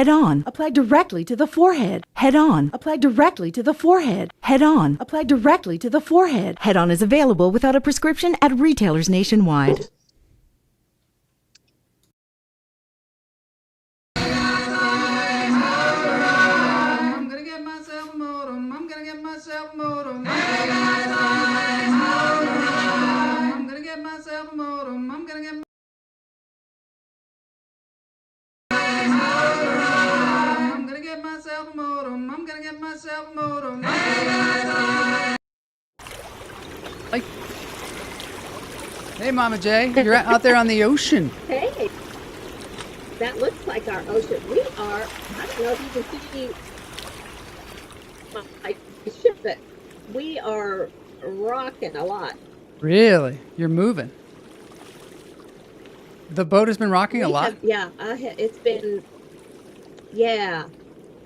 Head on. Apply directly to the forehead. Head on. Apply directly to the forehead. Head on. Apply directly to the forehead. Head on is available without a prescription at retailers nationwide. I'm gonna get myself a modem. I'm gonna get myself a modem. I'm gonna get myself a modem. I'm gonna get I'm gonna get myself a modem. I'm gonna get myself a modem. Hey, Mama J, you're out there on the ocean. Hey, that looks like our ocean. We are, I don't know if you can see my ship, but we are rocking a lot. Really? You're moving. The boat has been rocking a lot? Yeah, it's been, yeah.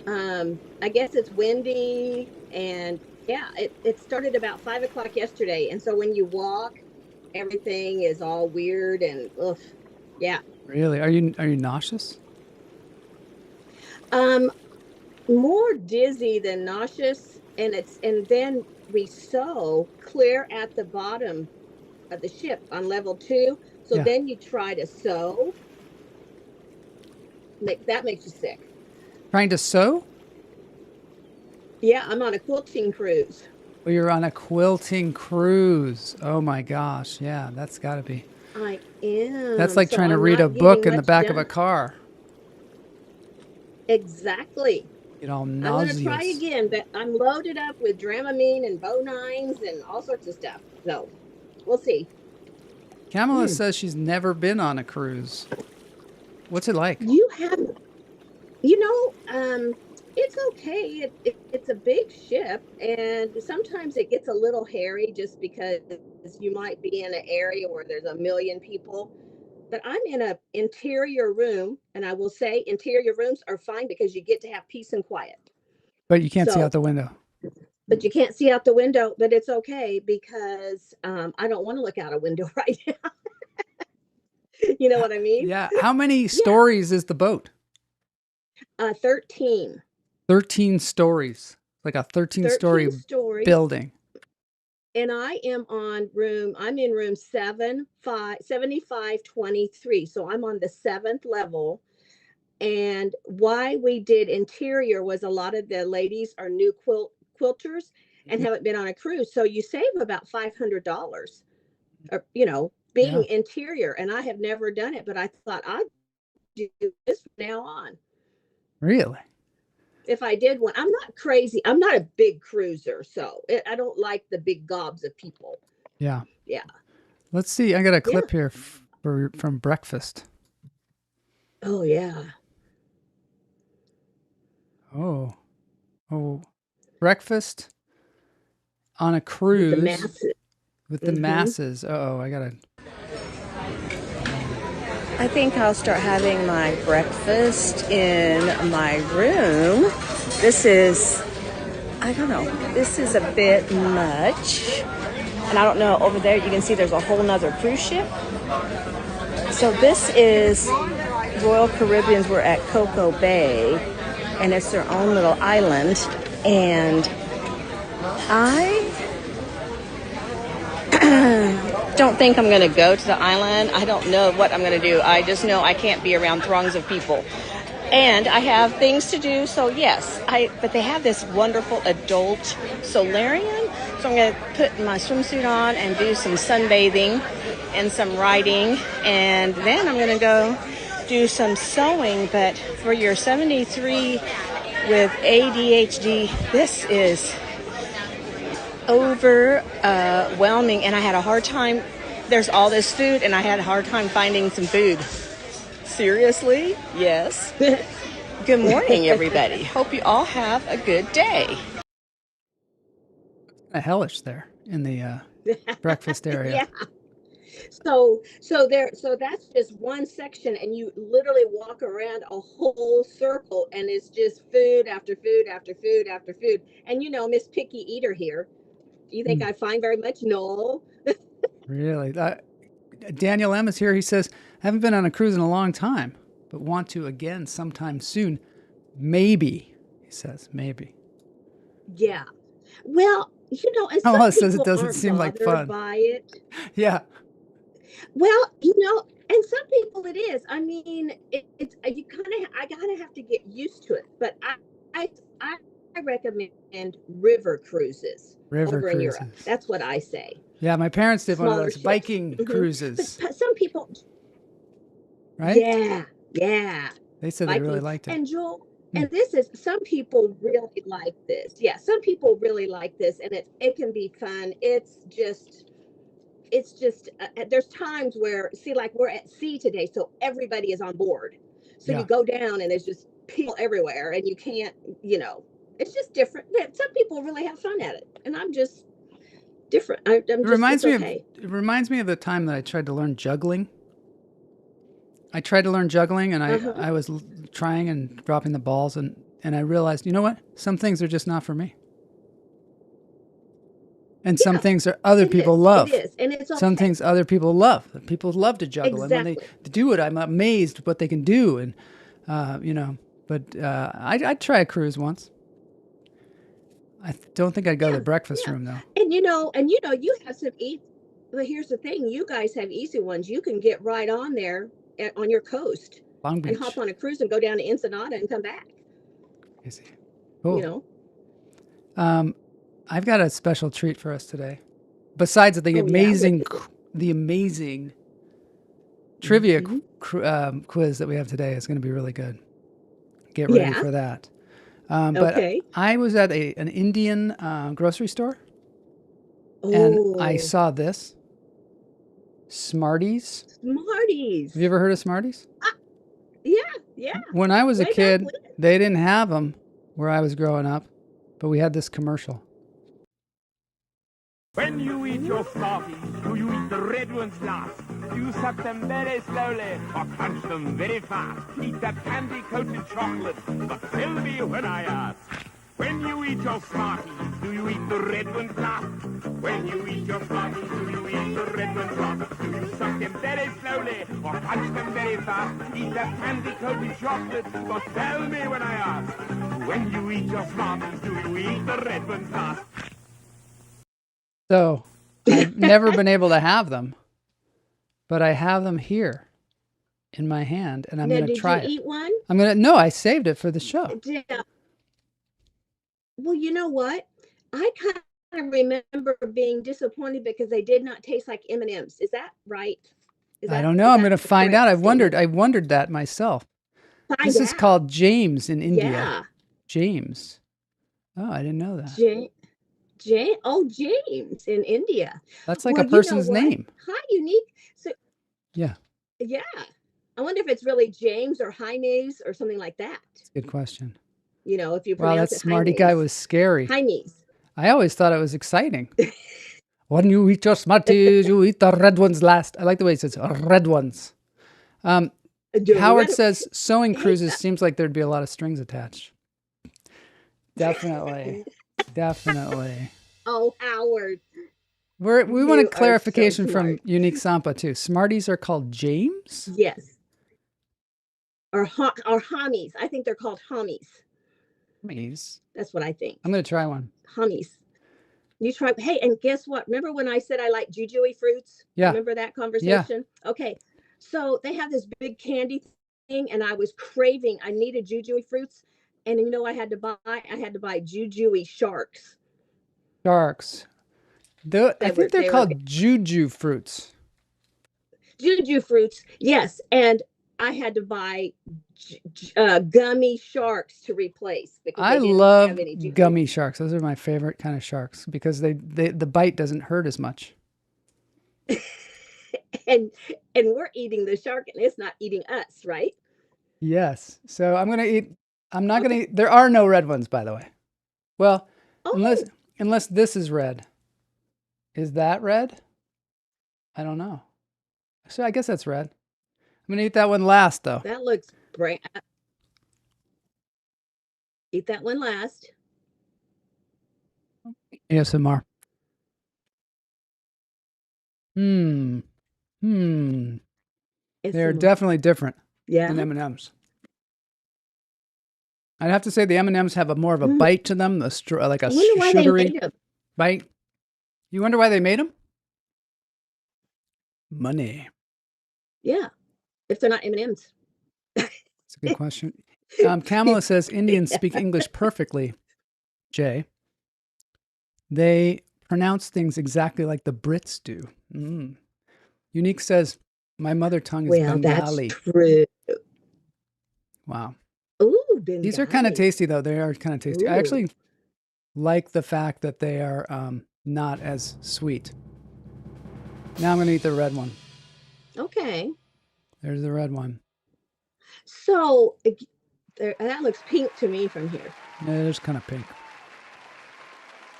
I guess it's windy, and yeah, it started about 5 o'clock yesterday. And so when you walk, everything is all weird and ugh, yeah. Really? Are you nauseous? More dizzy than nauseous, and then we sew clear at the bottom of the ship on level 2. So Yeah. then you try to sew. That makes you sick. Trying to sew? Yeah, I'm on a quilting cruise. Well, you're on a quilting cruise. Oh my gosh. Yeah, that's got to be. I am. That's like So trying to I'm read not a book getting in the much back of a done. car. Exactly. Get all I'm nauseous. gonna try again, but I'm loaded up with Dramamine and Bonines and all sorts of stuff. So we'll see. Kamala says she's never been on a cruise. What's it like? You haven't. It's okay. It's a big ship, and sometimes it gets a little hairy just because you might be in an area where there's a million people. But I'm in an interior room, and I will say interior rooms are fine because you get to have peace and quiet. But you can't see So, out the window. but you can't see out the window, but it's okay because I don't want to look out a window right now. You know what I mean? Yeah. How many stories is the boat? 13. 13 stories. Like a 13-story 13 stories. building. And I'm in room 7523. So I'm on the 7th level. And why we did interior was a lot of the ladies are new quilters and haven't been on a cruise. So you save about $500, being interior. And I have never done it, but I thought I'd do this from now on. Really? If I did one, I'm not crazy. I'm not a big cruiser, so I don't like the big gobs of people. Yeah. Yeah. Let's see. I got a clip here from breakfast. Oh, yeah. Oh. Breakfast on a cruise with the masses. Uh-oh, I think I'll start having my breakfast in my room. This is a bit much. And I don't know, over there you can see there's a whole nother cruise ship. So this is Royal Caribbean's. We're at Cocoa Bay, and it's their own little island. And I don't think I'm going to go to the island. I don't know what I'm going to do. I just know I can't be around throngs of people. And I have things to do, so yes. But they have this wonderful adult solarium. So I'm going to put my swimsuit on and do some sunbathing and some riding. And then I'm going to go do some sewing. But for your 73 with ADHD, this is overwhelming, and I had a hard time. There's all this food, and I had a hard time finding some food. Seriously? Yes. Good morning, everybody. Hope you all have a good day. Kind of hellish there in the breakfast area. Yeah. So that's just one section, and you literally walk around a whole circle, and it's just food after food after food after food. And Miss Picky Eater here. Do you think I find very much? No. Really? Daniel M is here. He says, I haven't been on a cruise in a long time, but want to again sometime soon. Maybe, he says, maybe. Yeah. Well, and some Kamala says it people doesn't aren't seem like bothered fun. by it. Yeah. Well, and some people it is. I mean, it's I kind of have to get used to it. But I I recommend river cruises River over in Europe. cruises. That's what I say. Yeah, my parents did one of Smaller those ships. Viking But cruises, some people, right? yeah, They said they really Vikings. liked it. And Joel, Hmm. and some people really like this. Yeah, some people really like this, and it can be fun. It's just there's times where, see, like we're at sea today, so everybody is on board. So Yeah. you go down and there's just people everywhere, and you can't, it's just different. But some people really have fun at it, and I'm just different. I'm It just, reminds it's me okay. of the time that I tried to learn juggling. I tried to learn juggling, and I was trying and dropping the balls, and I realized, you know what? Some things are just not for me. And some things are other people love. It is, and it's okay. Some things other people love. People love to juggle, and when Exactly. they do it, I'm amazed at what they can do. And but I'd try a cruise once. I don't think I'd go to the breakfast room though. And you have some but here's the thing: you guys have easy ones. You can get right on there on your coast Long Beach. and hop on a cruise and go down to Ensenada and come back. Easy. Cool. I've got a special treat for us today. Besides the amazing trivia quiz that we have today, is going to be really good. Get ready for that. But I was at an Indian grocery store, and I saw this. Smarties. Smarties. Have you ever heard of Smarties? Yeah. When I was a kid, they didn't have them where I was growing up, but we had this commercial. When you eat your Smarties, do you eat the red ones last? Do you suck them very slowly or crunch them very fast? Eat that candy-coated chocolate, but tell me when I ask. When you eat your Smarties, do you eat the red ones last? When you eat your Smarties, do you eat the red ones last? Do you suck them very slowly or crunch them very fast? Eat that candy-coated chocolate, but tell me when I ask. When you eat your Smarties, do you eat the red ones last? So I've never been able to have them, but I have them here in my hand, and I'm going to try it. Did you eat one? No, I saved it for the show. Yeah. Well, you know what? I kind of remember being disappointed because they did not taste like M&Ms. Is that right? I don't know. I'm going to find out. I wondered that myself. This is called James in India. Yeah. James. Oh, I didn't know that. James in India. That's like a person's name. Hi, Unique. So, yeah. I wonder if it's really James or Jaimes or something like that. That's a good question. If you pronounce that it smarty Jaimes. guy was scary. Jaimes. I always thought it was exciting. When you eat your Smarties, you eat the red ones last. I like the way he says red ones. Howard says sewing cruises seems like there'd be a lot of strings attached. Definitely. Oh, Howard. We want a clarification from Unique Sampa too. Smarties are called James? Yes. Or Hamies. I think they're called Hamies. Hamies? That's what I think. I'm going to try one. Hamies. You try. Hey, and guess what? Remember when I said I like jujuy fruits? Yeah. Remember that conversation? Yeah. Okay. So they have this big candy thing, and I was craving. I needed jujuy fruits, and I had to buy jujuy sharks. Sharks. I think they're called juju fruits. Juju fruits, yes. And I had to buy gummy sharks to replace. Because I love gummy sharks. Those are my favorite kind of sharks because the bite doesn't hurt as much. and we're eating the shark, and it's not eating us, right? Yes. So I'm not going to eat. There are no red ones, by the way. Well, unless this is red. Is that red? I don't know. So I guess that's red. I'm going to eat that one last, though. That looks great. Eat that one last. ASMR. They're definitely different than M&Ms. I'd have to say the M&Ms have more of a bite to them, like a I wonder why they sugary made them. bite. You wonder why they made them? Money. Yeah, if they're not M&Ms. That's a good question. Kamala says Indians speak English perfectly, Jay. They pronounce things exactly like the Brits do. Unique says, my mother tongue is Bengali. That's true. Wow. Ooh, Bengali. These are kind of tasty, though. They are kind of tasty. Ooh. I actually like the fact that they are not as sweet. Now I'm going to eat the red one. Okay. There's the red one. So that looks pink to me from here. Yeah, it is kind of pink.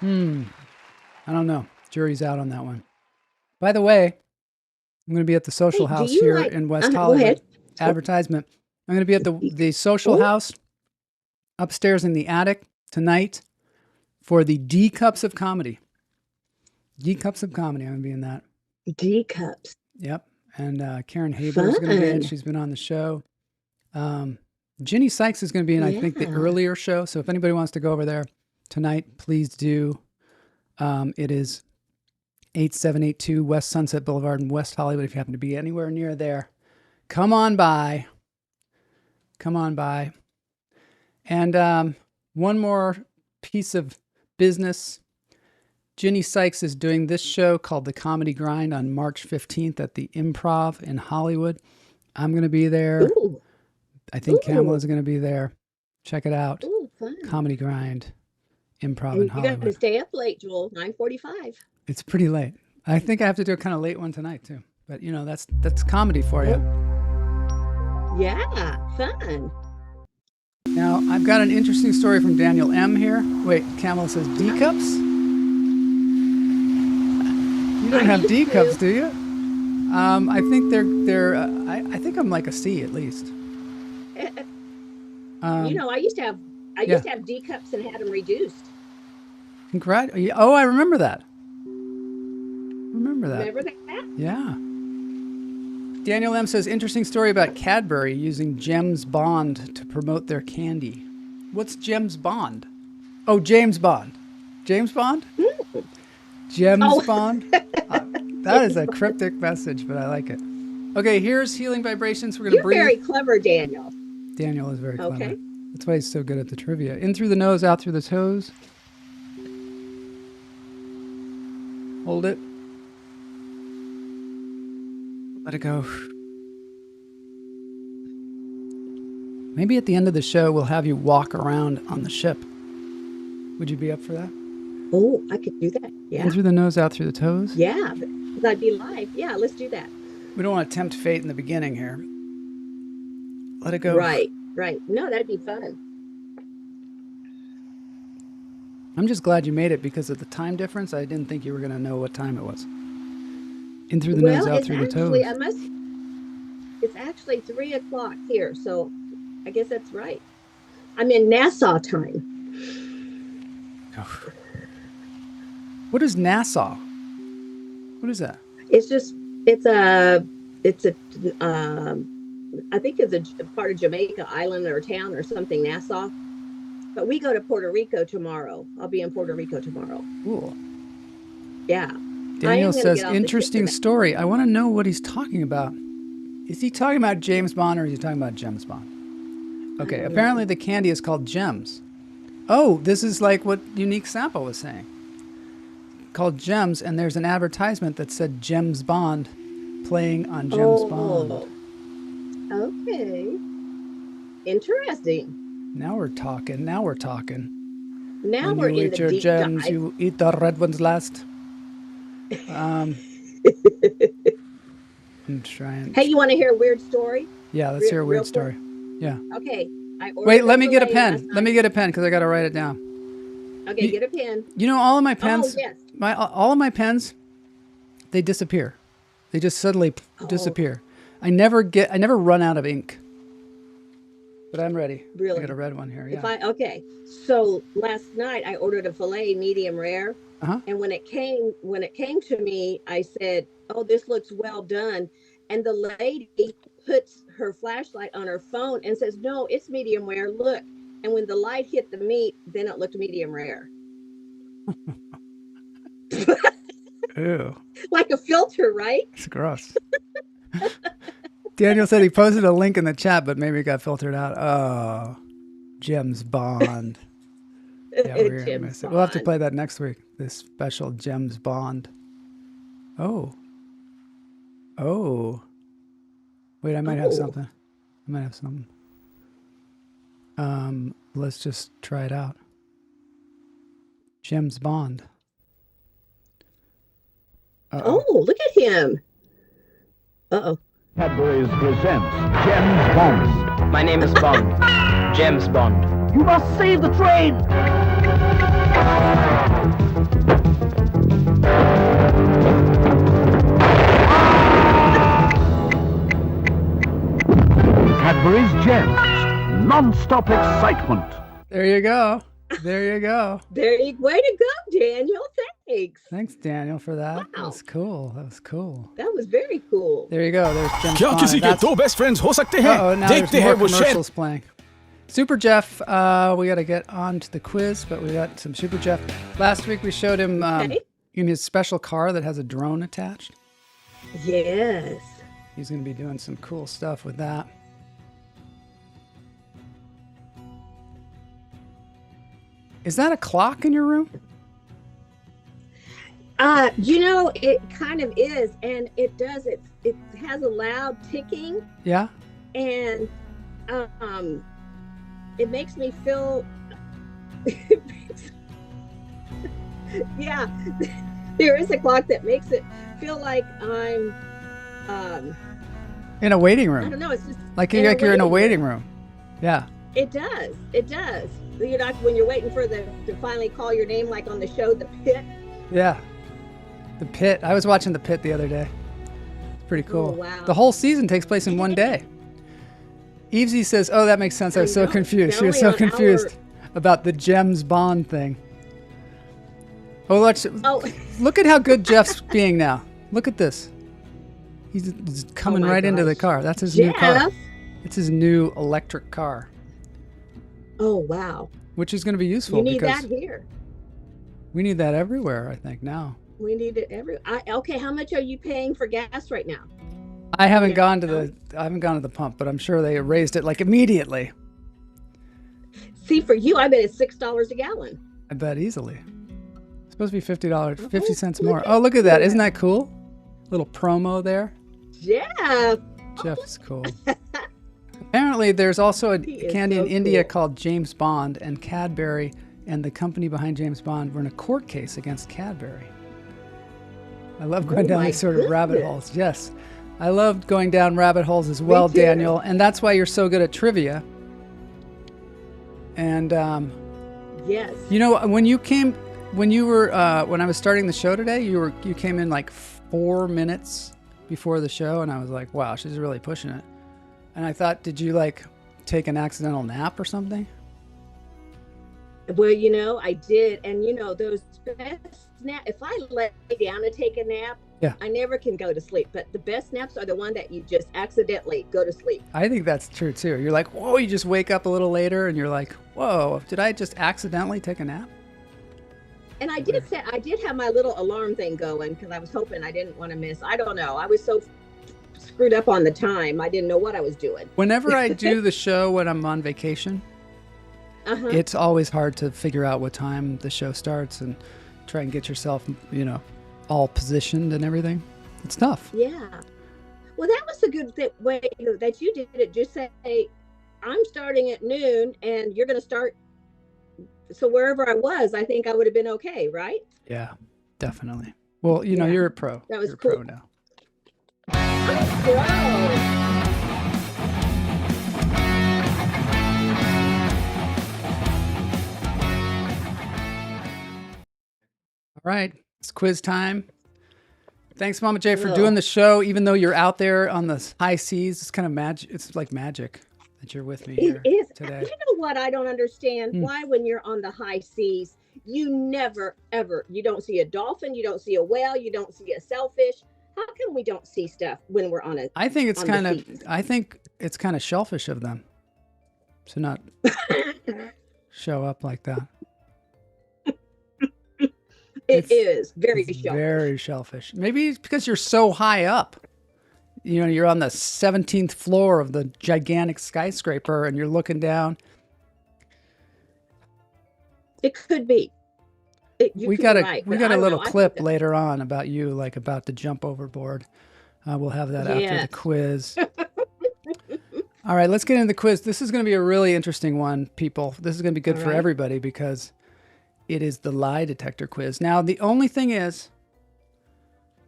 I don't know. Jury's out on that one. By the way, I'm going to be at the Social House here in West Hollywood. Go ahead. Advertisement. I'm going to be at the Social House upstairs in the attic tonight for the D Cups of Comedy. D Cups of Comedy. I'm going to be in that. D Cups. Yep. And Karen Haber is going to be in. She's been on the show. Ginny Sykes is going to be in, I think, the earlier show. So if anybody wants to go over there tonight, please do. It is 8782 West Sunset Boulevard in West Hollywood. If you happen to be anywhere near there, come on by. Come on by. And one more piece of business. Ginny Sykes is doing this show called The Comedy Grind on March 15th at the Improv in Hollywood. I'm going to be there. Ooh. I think Kamala's going to be there. Check it out. Ooh, fun. Comedy Grind, Improv And in Hollywood. You're going to stay up late, Joel, 9:45. It's pretty late. I think I have to do a kind of late one tonight, too. But, you know, that's comedy for you. Yeah, fun. Now, I've got an interesting story from Daniel M. here. Wait, Kamala says D cups? You don't have D cups, do you? I think they're. I think I'm like a C at least. You know, I used to have D cups and had them reduced. Oh, I remember that. Remember that? Yeah. Daniel M. says, interesting story about Cadbury using James Bond to promote their candy. What's James Bond? Oh, James Bond. James Bond? James Bond? That is a cryptic message, but I like it. Okay, here's Healing Vibrations. We're going to breathe. You're very clever, Daniel. Daniel is very clever. Okay. That's why he's so good at the trivia. In through the nose, out through the toes. Hold it. Let it go. Maybe at the end of the show, we'll have you walk around on the ship. Would you be up for that? Oh, I could do that. Yeah. In through the nose, out through the toes? Yeah, that'd be live. Yeah, let's do that. We don't want to tempt fate in the beginning here. Let it go. Right. No, that'd be fun. I'm just glad you made it because of the time difference. I didn't think you were going to know what time it was. In through the nose, out through the toes. It's actually 3 o'clock here, so I guess that's right. I'm in Nassau time. What is Nassau? What is that? I think it's a part of Jamaica island or town or something, Nassau. But we go to Puerto Rico tomorrow. I'll be in Puerto Rico tomorrow. Cool. Yeah. Daniel says, interesting story. I want to know what he's talking about. Is he talking about James Bond or is he talking about James Bond? Okay, apparently the candy is called Gems. Oh, this is like what Unique Sample was saying. Called Gems, and there's an advertisement that said James Bond playing on James Bond. Okay. Interesting. Now we're talking. Now When we're you in eat the your deep gems, dive. you eat the red ones last. I'm trying. Hey, you want to hear a weird story? Yeah, let's hear a weird story. Yeah. Okay. Wait, let me get a pen. Let me get a pen because I got to write it down. Okay, get a pen. You know, all of my pens, Oh, yes. all of my pens, they disappear. They just suddenly disappear. I never run out of ink. But I'm ready. Really? I got a red one here. Yeah. Okay. So last night I ordered a filet medium rare. And when it came to me, I said, "Oh, this looks well done." And the lady puts her flashlight on her phone and says, "No, it's medium rare. Look." And when the light hit the meat, then it looked medium rare. Ew. Like a filter, right? It's gross. Daniel said he posted a link in the chat, but maybe it got filtered out. Oh, Gems Bond. Yeah, we're gonna miss it. We'll have to play that next week. This special Gems Bond. Oh. Oh. Wait, I might have something. I might have something. Let's just try it out. Gems Bond. Oh, look at him. Uh-oh. Cadbury's presents James Bond. My name is Bond. James Bond. You must save the train! Cadbury's Gems. Non-stop excitement. There you go. There you go. Way to go, Daniel. Thanks. Thanks, Daniel, for that. Wow. That was cool. That was cool. That was very cool. There you go. There's Gems क्या Bond. किसी के दो best friends हो सकते हैं Uh-oh, now there's देखते हैं more वो share commercials playing. Super Jeff, we got to get on to the quiz, but we got some Super Jeff. Last week we showed him in his special car that has a drone attached. Yes. He's going to be doing some cool stuff with that. Is that a clock in your room? You know, it kind of is, and it does. It has a loud ticking, Yeah. and it makes me feel. Yeah, there is a clock that makes it feel like I'm. In a waiting I room. don't know. It's just Like you're in a waiting room. Yeah. It does. It does. You know, when you're waiting for to finally call your name, like on the show, The Pit. Yeah. The Pit. I was watching The Pit the other day. It's pretty cool. Oh, wow. The whole season takes place in one day. Evesy says, oh, that makes sense. I was so confused. She was so confused about the Gems Bond thing. Oh, look at how good Jeff's being now. Look at this. He's coming right into the car. That's his new car. It's his new electric car. Oh, wow. Which is going to be useful. You need because that here. We need that everywhere, I think, now. We need it okay, how much are you paying for gas right now? I haven't gone to the pump, but I'm sure they raised it like immediately. See, for you, I bet it's $6 a gallon. I bet easily. It's supposed to be $50, 50 cents more. Oh, look at that. Isn't that cool? Little promo there. Yeah. Jeff is cool. Apparently, there's also a candy in India called James Bond, and Cadbury and the company behind James Bond were in a court case against Cadbury. I love going down these sort of rabbit holes. Yes. I love going down rabbit holes as well, Daniel, and that's why you're so good at trivia. And yes. You know, when I was starting the show today, you came in like 4 minutes before the show, and I was like, wow, she's really pushing it. And I thought, did you like take an accidental nap or something? Well, you know, I did. And you know, those best nap, if I lay down to take a nap, I never can go to sleep. But the best naps are the one that you just accidentally go to sleep. I think that's true too. You're like, whoa, you just wake up a little later and you're like, whoa, did I just accidentally take a nap? And I did have my little alarm thing going because I was hoping I didn't want to miss. I don't know. I was so screwed up on the time. I didn't know what I was doing. Whenever I do the show when I'm on vacation, it's always hard to figure out what time the show starts and try and get yourself, you know, all positioned and everything. It's tough. Yeah. Well, that was a good way that you did it. Just say, I'm starting at noon and you're going to start. So wherever I was, I think I would have been okay, right? Yeah, definitely. Well, you know, you're a pro. That was you're cool. a pro now. All right, it's quiz time. Thanks, Mama J, for doing the show. Even though you're out there on the high seas, it's kind of magic. It's like magic that you're with me here today. You know what I don't understand? Why, when you're on the high seas, you never, ever, you don't see a dolphin, you don't see a whale, you don't see a sailfish. How come we don't see stuff when we're on a? I think it's kind of shellfish of them. to not show up like that. It's very it's shellfish. Very shellfish. Maybe it's because you're so high up. You know, you're on the 17th floor of the gigantic skyscraper and you're looking down. It could be. We got a little clip later on about you, like about to jump overboard. We'll have that after the quiz. All right, let's get into the quiz. This is going to be a really interesting one, people. This is going to be good for everybody because it is the lie detector quiz. Now, the only thing is,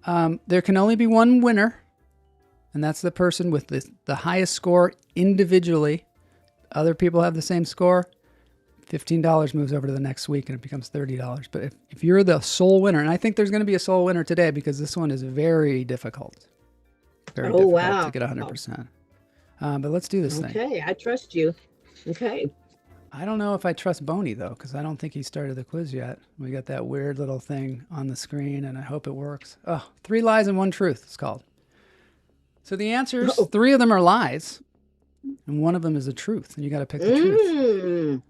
there can only be one winner, and that's the person with the highest score individually. Other people have the same score. $15 moves over to the next week and it becomes $30. But if you're the sole winner, and I think there's going to be a sole winner today because this one is very difficult. Very difficult to get 100%. But let's do this thing. Okay, I trust you. Okay. I don't know if I trust Boney, though, because I don't think he started the quiz yet. We got that weird little thing on the screen, and I hope it works. Oh, 3 lies and 1 truth, it's called. So the answers, 3 of them are lies, and 1 of them is a truth, and you got to pick the truth.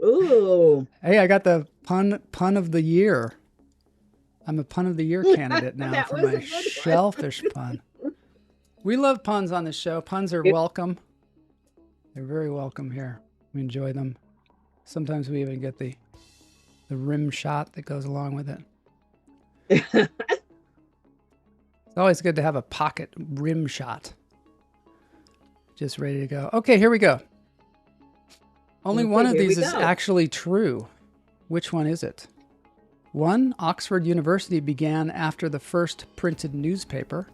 Ooh. Hey, I got the pun of the year. I'm a pun of the year candidate now for my shellfish pun. We love puns on this show. Puns are welcome. They're very welcome here. We enjoy them. Sometimes we even get the rim shot that goes along with it. It's always good to have a pocket rim shot. Just ready to go. Okay, here we go. Only one of these is actually true. Which one is it? 1, Oxford University began after the first printed newspaper.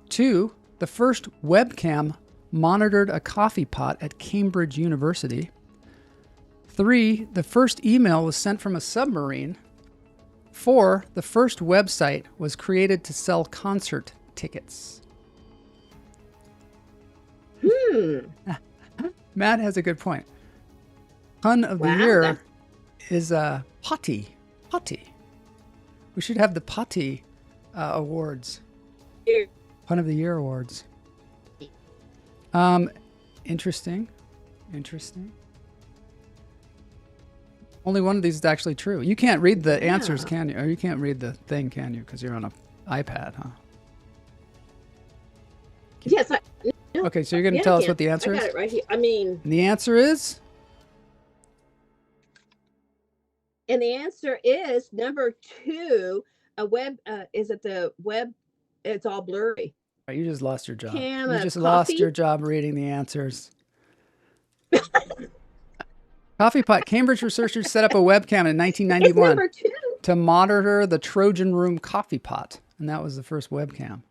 2, the first webcam monitored a coffee pot at Cambridge University. 3, the first email was sent from a submarine. 4, the first website was created to sell concert tickets. Matt has a good point. Pun of the year is potty. Potty. We should have the potty awards. Pun of the year awards. Interesting. Only one of these is actually true. You can't read the answers, can you? Or you can't read the thing, can you? Because you're on an iPad, huh? Yes. Okay, so you're going to tell us what the answer is? I got it right here. I mean... And the answer is? And the answer is number 2, a web, is it the web? It's all blurry. Right, you just lost your job. You just lost your job reading the answers. Coffee pot. Cambridge researchers set up a webcam in 1991 to monitor the Trojan room coffee pot. And that was the first webcam.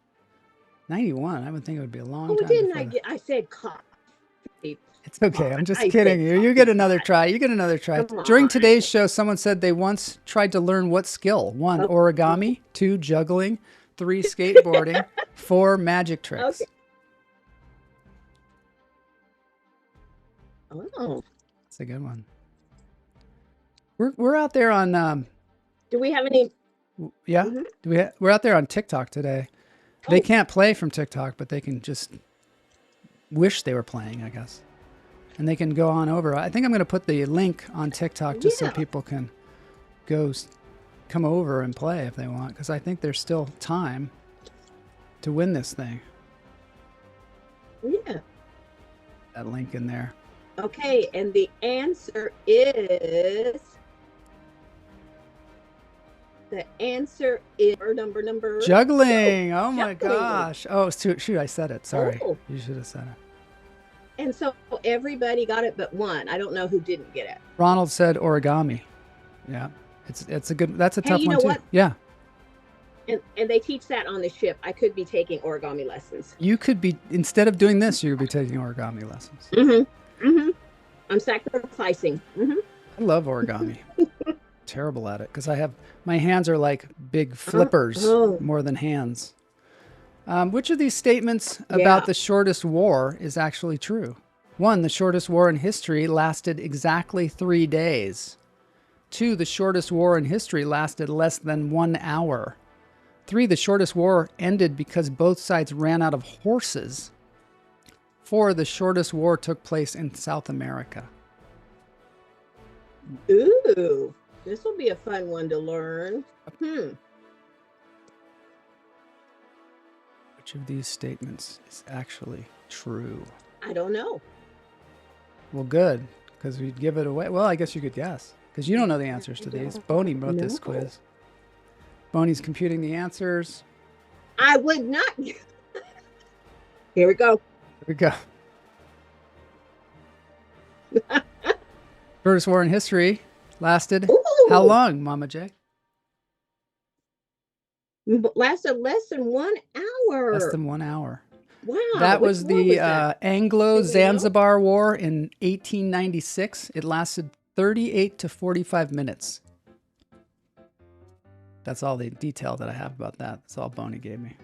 91. I would think it would be a long time. Didn't I said coffee. It's okay. I'm just kidding you. You get another try. You get another try. During today's show, someone said they once tried to learn what skill? 1, origami. 2, juggling. 3, skateboarding. 4, magic tricks. Okay. Oh. That's a good one. We're out there on... do we have any... Yeah. We're out there on TikTok today. They can't play from TikTok, but they can just wish they were playing, I guess. And they can go on over. I think I'm going to put the link on TikTok just so people can come over and play if they want, because I think there's still time to win this thing. Yeah. That link in there. Okay, and the answer is... number... Juggling! Oh my gosh. Oh, shoot, I said it. Sorry. You should have said it. And so everybody got it but 1. I don't know who didn't get it. Ronald said origami. Yeah. It's a good, that's a tough one too. What? Yeah. And they teach that on the ship. I could be taking origami lessons. You could be, instead of doing this, you could be taking origami lessons. I'm sacrificing. I love origami. Terrible at it because my hands are like big flippers more than hands. Which of these statements about the shortest war is actually true? 1, the shortest war in history lasted exactly 3 days. 2, the shortest war in history lasted less than 1 hour. 3, the shortest war ended because both sides ran out of horses. 4, the shortest war took place in South America. Ooh, this will be a fun one to learn. Which of these statements is actually true? I don't know. Well, good, because we'd give it away. Well, I guess you could guess, because you don't know the answers to these. Boney wrote this quiz. Boney's computing the answers. I would not. Here we go. Here we go. Shortest war in history lasted how long, Mama J? Lasted less than 1 hour. Less than 1 hour. Wow. That was the that? Anglo-Zanzibar War in 1896. It lasted 38 to 45 minutes. That's all the detail that I have about that. That's all Boney gave me.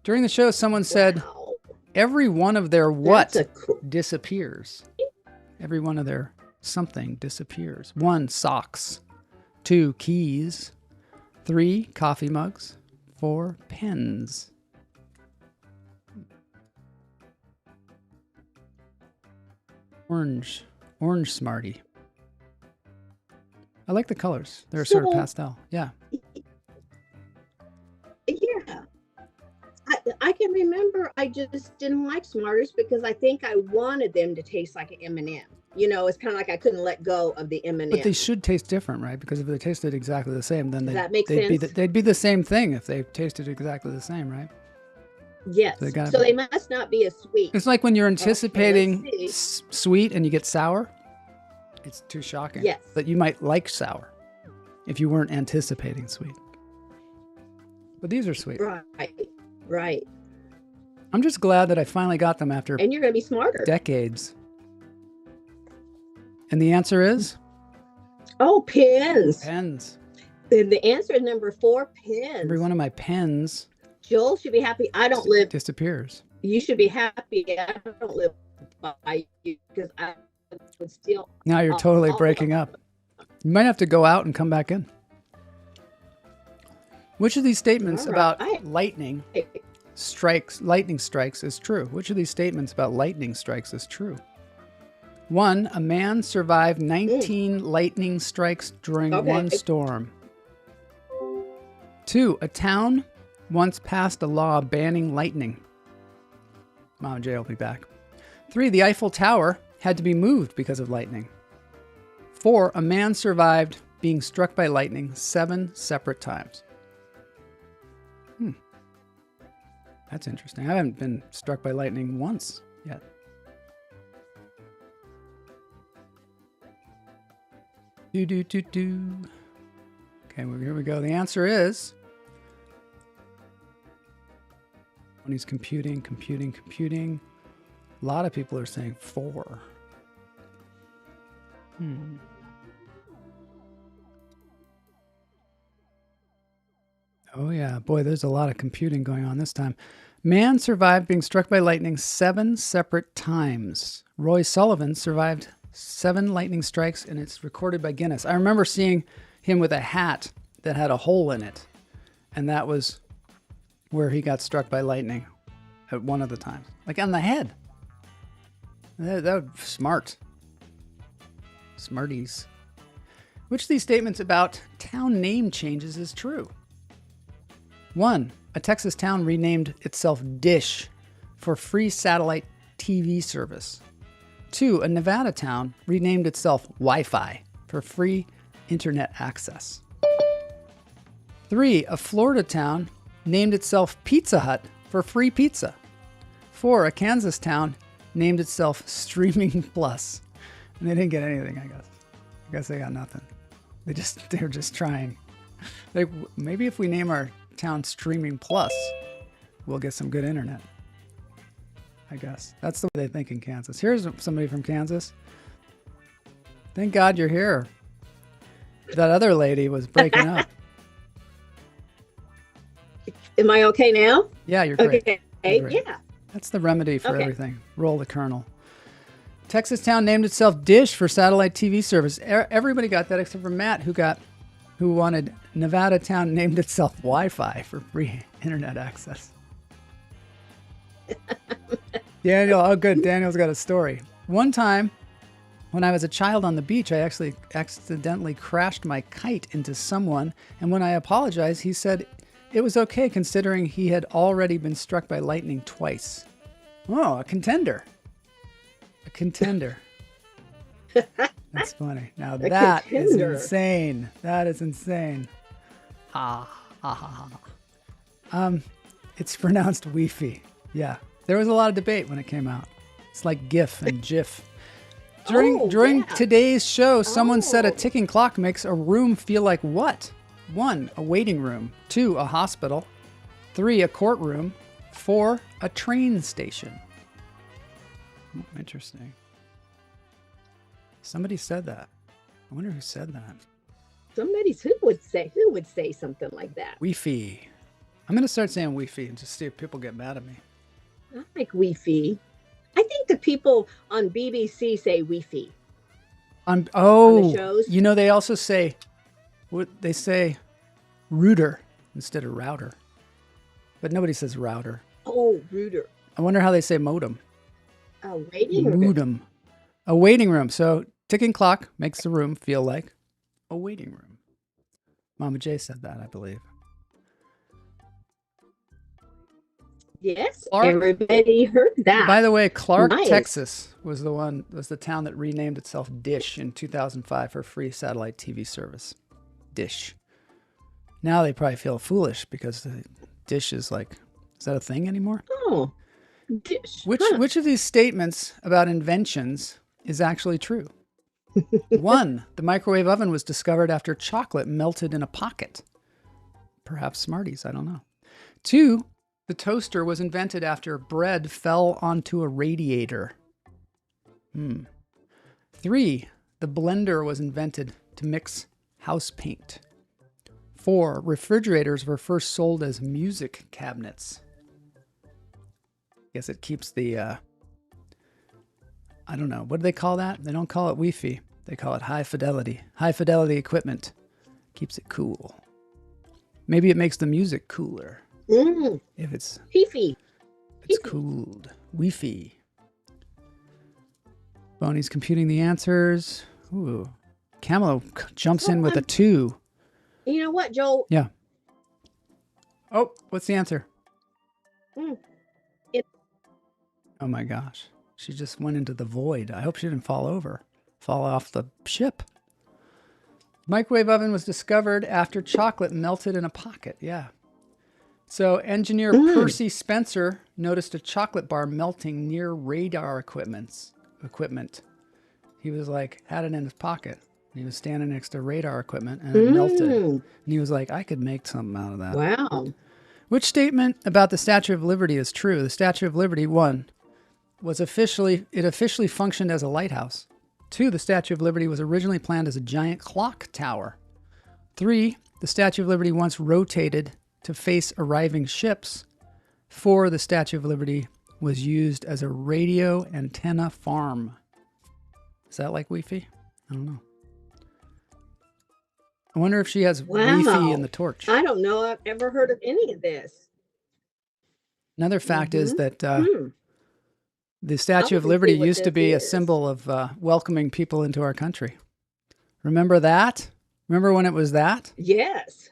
During the show, someone said, every one of their what disappears. Every one of their something disappears. 1, socks. 2, keys. 3, coffee mugs. 4, pens. Orange Smartie. I like the colors. They're sort of pastel. Yeah. Yeah. I can remember I just didn't like Smarters because I think I wanted them to taste like an M&M. You know, it's kind of like I couldn't let go of the M&M. But they should taste different, right? Because if they tasted exactly the same, then they'd be the same thing if they tasted exactly the same, right? Yes. So they must not be as sweet. It's like when you're anticipating sweet and you get sour. It's too shocking. Yes. But you might like sour if you weren't anticipating sweet. But these are sweet. Right. I'm just glad that I finally got them after and you're going to be smarter. Decades. And the answer is? Oh, pens. Pens. And the answer is number 4, pens. Every one of my pens. Joel should be happy. I don't live. Disappears. You should be happy. I don't live by you because I would steal. Now you're totally breaking up. You might have to go out and come back in. Which of these statements about lightning strikes is true? Which of these statements about lightning strikes is true? 1, a man survived 19 lightning strikes during one storm. 2, a town once passed a law banning lightning. Mom J will be back. 3, the Eiffel Tower had to be moved because of lightning. 4, a man survived being struck by lightning 7 separate times. That's interesting. I haven't been struck by lightning once yet. Okay, well, here we go. The answer is... When he's computing. A lot of people are saying 4. Oh yeah, boy, there's a lot of computing going on this time. Man survived being struck by lightning 7 separate times. Roy Sullivan survived 7 lightning strikes, and it's recorded by Guinness. I remember seeing him with a hat that had a hole in it, and that was where he got struck by lightning at one of the times. Like on the head. That was smart. Smarties. Which of these statements about town name changes is true? 1, a Texas town renamed itself Dish for free satellite TV service. 2, a Nevada town renamed itself Wi-Fi for free internet access. 3, a Florida town named itself Pizza Hut for free pizza. 4, a Kansas town named itself Streaming Plus. And they didn't get anything, I guess. I guess they got nothing. They're just trying. Maybe if we name our town Streaming Plus, we'll get some good internet. I guess. That's the way they think in Kansas. Here's somebody from Kansas. Thank God you're here. That other lady was breaking up. Am I okay now? Yeah, you're great. Okay. You're great. Yeah. That's the remedy for everything. Roll the kernel. Texas town named itself Dish for satellite TV service. Everybody got that except for Matt, who wanted Nevada town named itself Wi-Fi for free internet access. Daniel, oh good, Daniel's got a story. One time, when I was a child on the beach, I actually accidentally crashed my kite into someone, and when I apologized, he said it was okay considering he had already been struck by lightning twice. Oh, a contender. A contender. That's funny. Now that is insane. That is insane. It's pronounced Wi-Fi. Yeah. There was a lot of debate when it came out. It's like GIF and GIF. During today's show, someone said a ticking clock makes a room feel like what? 1, a waiting room. 2, a hospital. 3, a courtroom. 4, a train station. Interesting. Somebody said that. I wonder who said that. Who would say something like that? Wi-Fi. I'm going to start saying Wi-Fi and just see if people get mad at me. I like Wi-Fi. I think the people on BBC say Wi-Fi. On the shows. You know, they also say, they say router instead of router. But nobody says router. Oh, router. I wonder how they say modem. A waiting room. Modem. A waiting room. So ticking clock makes the room feel like a waiting room. Mama J said that, I believe. Yes, everybody heard that. By the way, Clark, Texas was the town that renamed itself Dish in 2005 for free satellite TV service. Dish. Now they probably feel foolish because the Dish is like, is that a thing anymore? Oh, Dish. Which of these statements about inventions is actually true? 1, the microwave oven was discovered after chocolate melted in a pocket. Perhaps Smarties, I don't know. 2, the toaster was invented after bread fell onto a radiator. 3, the blender was invented to mix house paint. 4, refrigerators were first sold as music cabinets. Guess it keeps the, I don't know, what do they call that? They don't call it Wi-Fi. They call it high fidelity. High fidelity equipment. Keeps it cool. Maybe it makes the music cooler. If it's Wi-Fi. It's cooled. Wi-Fi. Bonnie's computing the answers. Ooh. Camelo jumps in with a 2. You know what, Joel? Yeah. Oh, what's the answer? Oh my gosh. She just went into the void. I hope she didn't fall off the ship. Microwave oven was discovered after chocolate melted in a pocket. Yeah. So engineer Percy Spencer noticed a chocolate bar melting near radar equipment. He was like, had it in his pocket. He was standing next to radar equipment and it melted. And he was like, I could make something out of that. Wow. Which statement about the Statue of Liberty is true? The Statue of Liberty, 1, was officially functioned as a lighthouse. 2, the Statue of Liberty was originally planned as a giant clock tower. 3, the Statue of Liberty once rotated to face arriving ships. 4, the Statue of Liberty was used as a radio antenna farm. Is that like Wi-Fi? I don't know. I wonder if she has Wi-Fi in the torch. I don't know. I've ever heard of any of this. Another fact is that the Statue of Liberty used to be a symbol of welcoming people into our country. Remember that? Remember when it was that? Yes.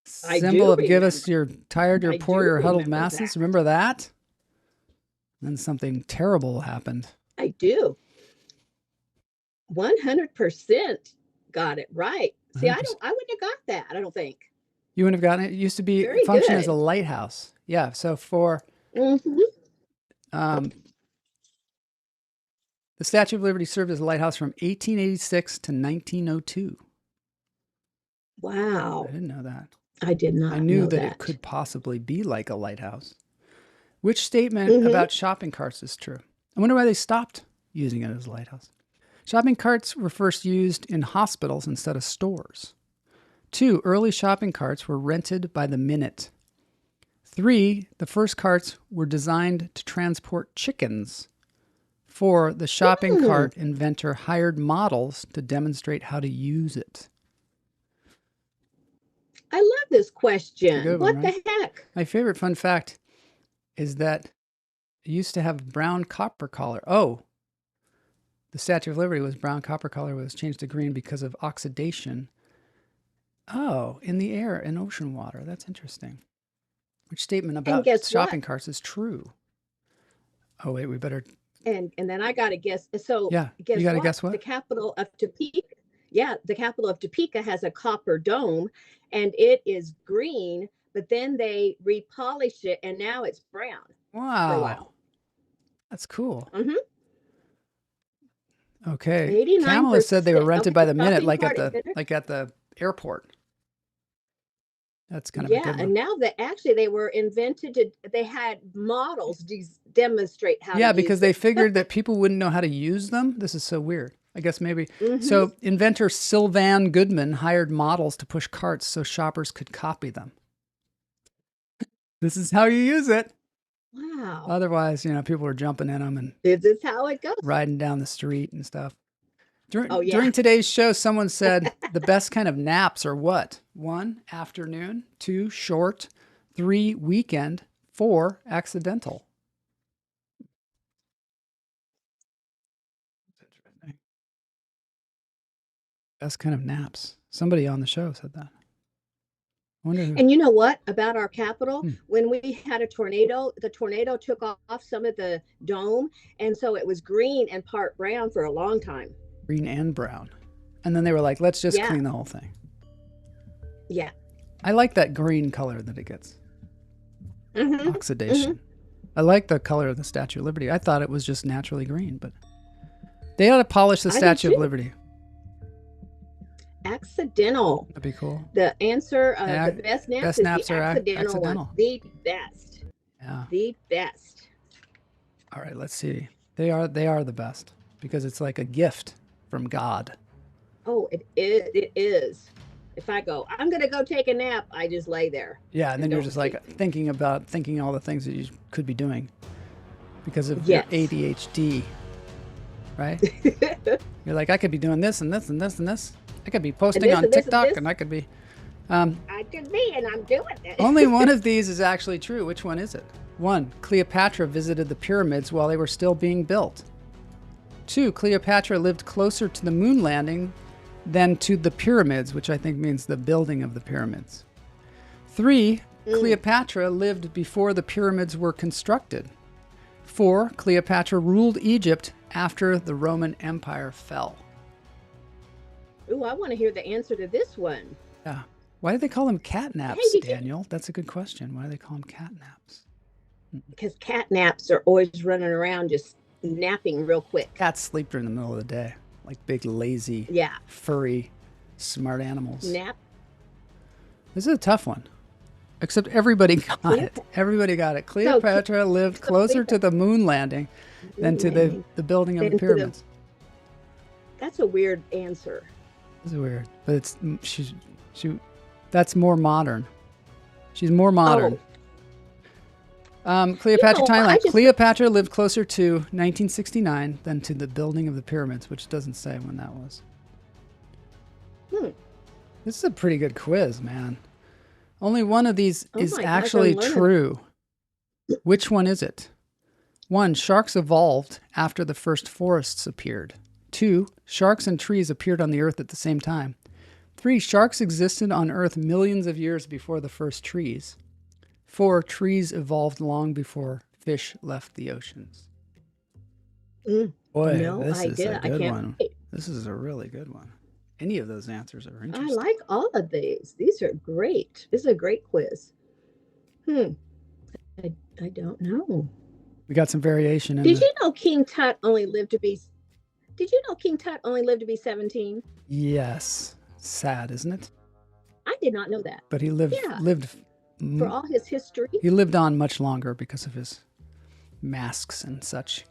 Symbol of give us your tired, your poor, your huddled masses. Remember that? Then something terrible happened. I do. 100% got it right. See, 100%. I wouldn't have got that. I don't think. You wouldn't have gotten it. It used to be function as a lighthouse. Yeah. So for the Statue of Liberty served as a lighthouse from 1886 to 1902. Wow. I didn't know that. I did not. I knew that it could possibly be like a lighthouse. Which statement about shopping carts is true? I wonder why they stopped using it as a lighthouse. Shopping carts were first used in hospitals instead of stores. 2, early shopping carts were rented by the minute. 3, the first carts were designed to transport chickens. 4, the shopping cart inventor hired models to demonstrate how to use it. I love this question. What the heck? My favorite fun fact is that It used to have brown copper color. Oh, the Statue of Liberty was brown copper color, was changed to green because of oxidation. Oh, in the air and ocean water. That's interesting. Which statement about shopping carts is true? Oh, wait, we better. And then I got to guess. So yeah, you got to guess what? The capital of Topeka. Yeah, the capital of Topeka has a copper dome, and it is green. But then they repolished it, and now it's brown. Wow, for a while. That's cool. Mm-hmm. Okay, Kamala said they were rented by the minute, like at the airport. That's kind of a good one. And now they were invented to. They had models demonstrate how. Yeah, because they figured that people wouldn't know how to use them. This is so weird. I guess maybe. Mm-hmm. So inventor Sylvan Goodman hired models to push carts so shoppers could copy them. This is how you use it. Wow. Otherwise, people were jumping in them and this is how it goes. Riding down the street and stuff. During today's show, someone said the best kind of naps are what? 1, afternoon. 2, short. 3, weekend. 4, accidental. Best kind of naps. Somebody on the show said that. And you know what about our capital? When we had a tornado, the tornado took off some of the dome, and so it was green and part brown for a long time. Green and brown. And then they were like, let's just clean the whole thing. Yeah. I like that green color that it gets. Mm-hmm. Oxidation. Mm-hmm. I like the color of the Statue of Liberty. I thought it was just naturally green, but they ought to polish the Statue of Liberty. Accidental. That'd be cool. The answer, the best naps is the accidental one. The best. Yeah. The best. All right, let's see. They are the best because it's like a gift from God. Oh, it is. If I go, I'm going to go take a nap, I just lay there. Yeah, and then you're just like thinking all the things that you could be doing because of your ADHD, right? You're like, I could be doing this and this and this and this. I could be posting on TikTok and I could be. I could be, and I'm doing it. Only one of these is actually true. Which one is it? 1, Cleopatra visited the pyramids while they were still being built. 2, Cleopatra lived closer to the moon landing than to the pyramids, which I think means the building of the pyramids. 3, Cleopatra lived before the pyramids were constructed. 4, Cleopatra ruled Egypt after the Roman Empire fell. Ooh, I want to hear the answer to this one. Yeah. Why do they call them cat naps, Daniel? That's a good question. Why do they call them cat naps? Because cat naps are always running around just napping real quick. Cats sleep during the middle of the day, like big, lazy, furry, smart animals. Nap. This is a tough one. Except everybody got it. Everybody got it. Cleopatra lived closer to the moon landing than to the building of the pyramids. That's a weird answer. It's weird, but it's she. That's more modern. She's more modern. Cleopatra timeline. Cleopatra lived closer to 1969 than to the building of the pyramids, which doesn't say when that was. This is a pretty good quiz, man. Only one of these is actually true. Which one is it? 1, sharks evolved after the first forests appeared. 2, sharks and trees appeared on the earth at the same time. 3, sharks existed on earth millions of years before the first trees. 4, trees evolved long before fish left the oceans. Boy, this is a good one. This is a really good one. Any of those answers are interesting. I like all of these. These are great. This is a great quiz. I don't know. We got some variation in Did you know King Tut only lived to be 17? Yes. Sad, isn't it? I did not know that. But he lived for all his history. He lived on much longer because of his masks and such.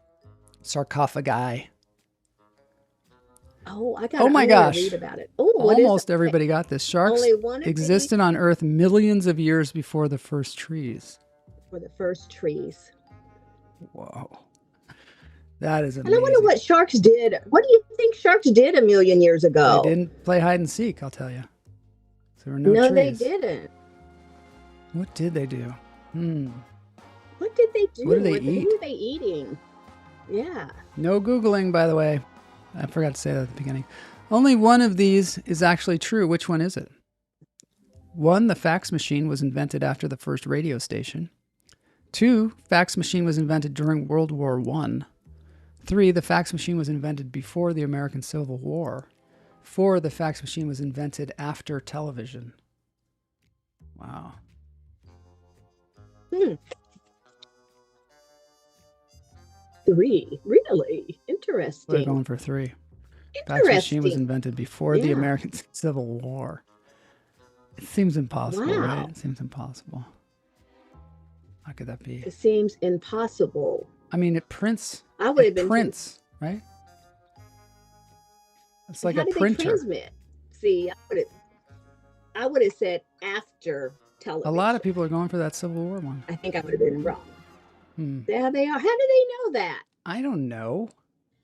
Sarcophagi. Oh my gosh. Read about it. Almost everybody got this. Sharks existed on Earth millions of years before the first trees. Whoa. That is amazing. And I wonder what sharks did. What do you think sharks did a million years ago? They didn't play hide and seek, I'll tell you. There were no trees. They didn't. What did they do? What did they do? What do they eat? Who are they eating? Yeah. No Googling, by the way. I forgot to say that at the beginning. Only one of these is actually true. Which one is it? 1, the fax machine was invented after the first radio station. 2, fax machine was invented during World War I. 3, the fax machine was invented before the American Civil War. 4, the fax machine was invented after television. Wow. 3. Really? Interesting. We're going for 3. Fax machine was invented before the American Civil War. It seems impossible, right? It seems impossible. How could that be? It seems impossible. I mean, it prints. I would have been right? It's like how a did printer. They transmit? See, I would have said after television. A lot of people are going for that Civil War one. I think I would have been wrong. There they are. How do they know that? I don't know.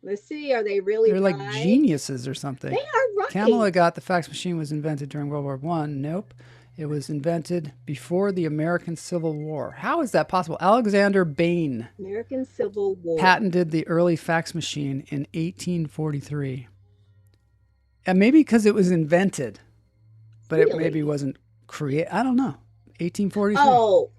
Let's see. Are they really? They're like geniuses or something. They are right. Kamala got the fax machine was invented during World War I. Nope. It was invented before the American Civil War. How is that possible? Alexander Bain. American Civil War. Patented the early fax machine in 1843. And maybe because it was invented, but it maybe wasn't created. I don't know. 1843. Oh,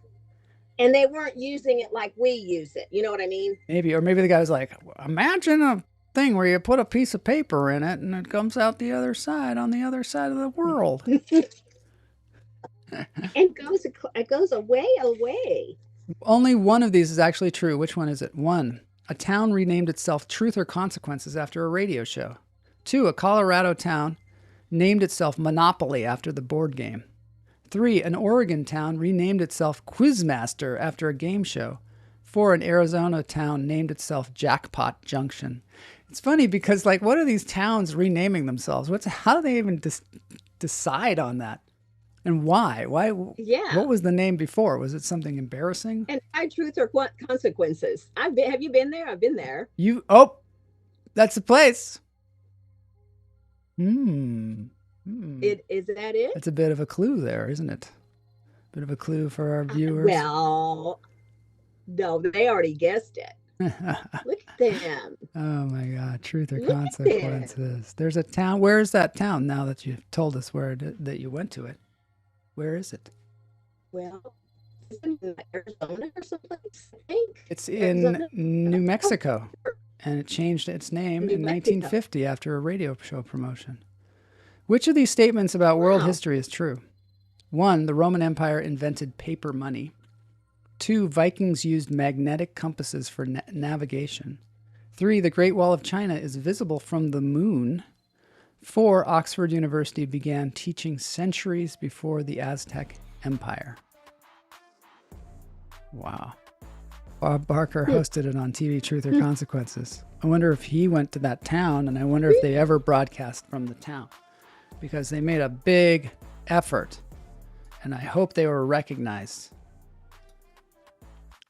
and they weren't using it like we use it. You know what I mean? Maybe. Or maybe the guy was like, imagine a thing where you put a piece of paper in it and it comes out the other side on the other side of the world. It goes away. Only one of these is actually true. Which one is it? 1, a town renamed itself Truth or Consequences after a radio show. 2, a Colorado town named itself Monopoly after the board game. 3, an Oregon town renamed itself Quizmaster after a game show. 4, an Arizona town named itself Jackpot Junction. It's funny because, like, what are these towns renaming themselves? How do they even decide on that? And why? Yeah. What was the name before? Was it something embarrassing? And Truth or Consequences. Have you been there? I've been there. That's the place. Is that it? That's a bit of a clue there, isn't it? Bit of a clue for our viewers. Well, no, they already guessed it. Look at them. Oh my God. Truth or Consequences. There's a town. Where is that town now that you've told us that you went to it? Where is it? Well, isn't it in Arizona or someplace? I think. It's in New Mexico. And it changed its name in 1950 after a radio show promotion. Which of these statements about world history is true? 1, the Roman Empire invented paper money. 2, Vikings used magnetic compasses for navigation. 3, the Great Wall of China is visible from the moon. 4, Oxford University began teaching centuries before the Aztec Empire. Wow. Bob Barker hosted it on TV, Truth or Consequences. I wonder if he went to that town, and I wonder if they ever broadcast from the town. Because they made a big effort, and I hope they were recognized.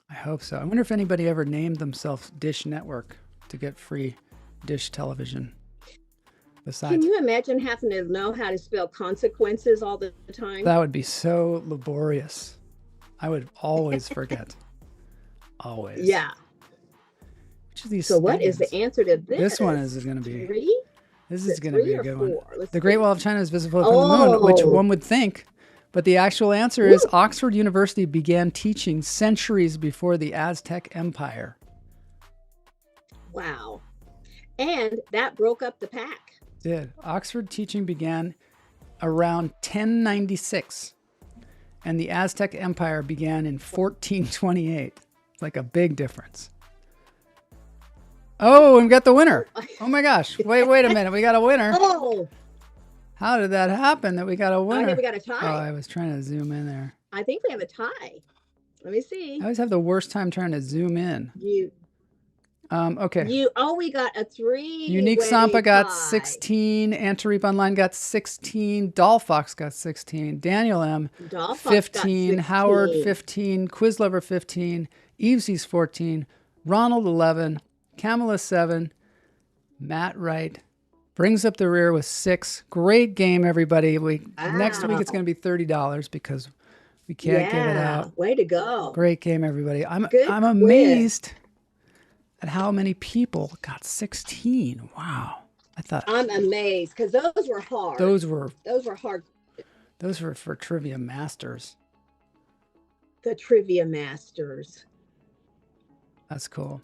I hope so. I wonder if anybody ever named themselves Dish Network to get free Dish television. Can you imagine having to know how to spell consequences all the time? That would be so laborious. I would always forget. Always. Yeah. So what is the answer to this? This one is going to be... 3? This is going to be a good 4? one. The Great Wall of China is visible from the moon, which one would think. But the actual answer is Oxford University began teaching centuries before the Aztec Empire. Wow. And that broke up the pack. Did. Oxford teaching began around 1096. And the Aztec Empire began in 1428. It's like a big difference. Oh, and we got the winner. Oh my gosh. Wait a minute. We got a winner. Oh. How did that happen that we got a winner? I think we got a tie. Oh, I was trying to zoom in there. I think we have a tie. Let me see. I always have the worst time trying to zoom in. Okay. We got a 3. Unique Sampa got 16. Antareep Online got 16. Dollfox got 16. Daniel M. 15. Howard 15. Quizlover 15. Evesy's 14. Ronald 11. Kamala 7. Matt Wright brings up the rear with 6. Great game, everybody. Next week it's going to be $30 because We can't give it out. Way to go. Great game, everybody. I'm Good amazed at how many people got 16. Wow. I'm amazed because those were hard. Those were hard. Those were for Trivia Masters. The Trivia Masters. That's cool.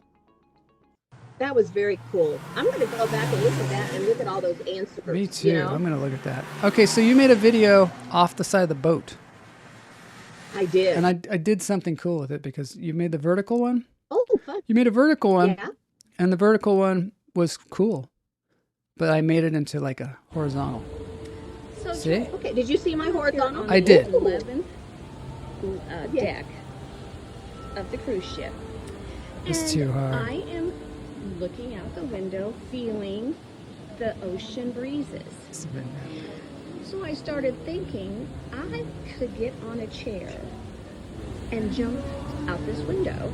That was very cool. I'm going to go back and look at that and look at all those answers. Me too. You know? I'm going to look at that. Okay, so you made a video off the side of the boat. I did. And I did something cool with it because you made the vertical one. Oh, fun. You made a vertical one. Yeah. And the vertical one was cool. But I made it into like a horizontal. So, see? Okay, did you see my horizontal? I did. 11th deck of the cruise ship. It's too hard. I am looking out the window, feeling the ocean breezes. So I started thinking I could get on a chair and jump out this window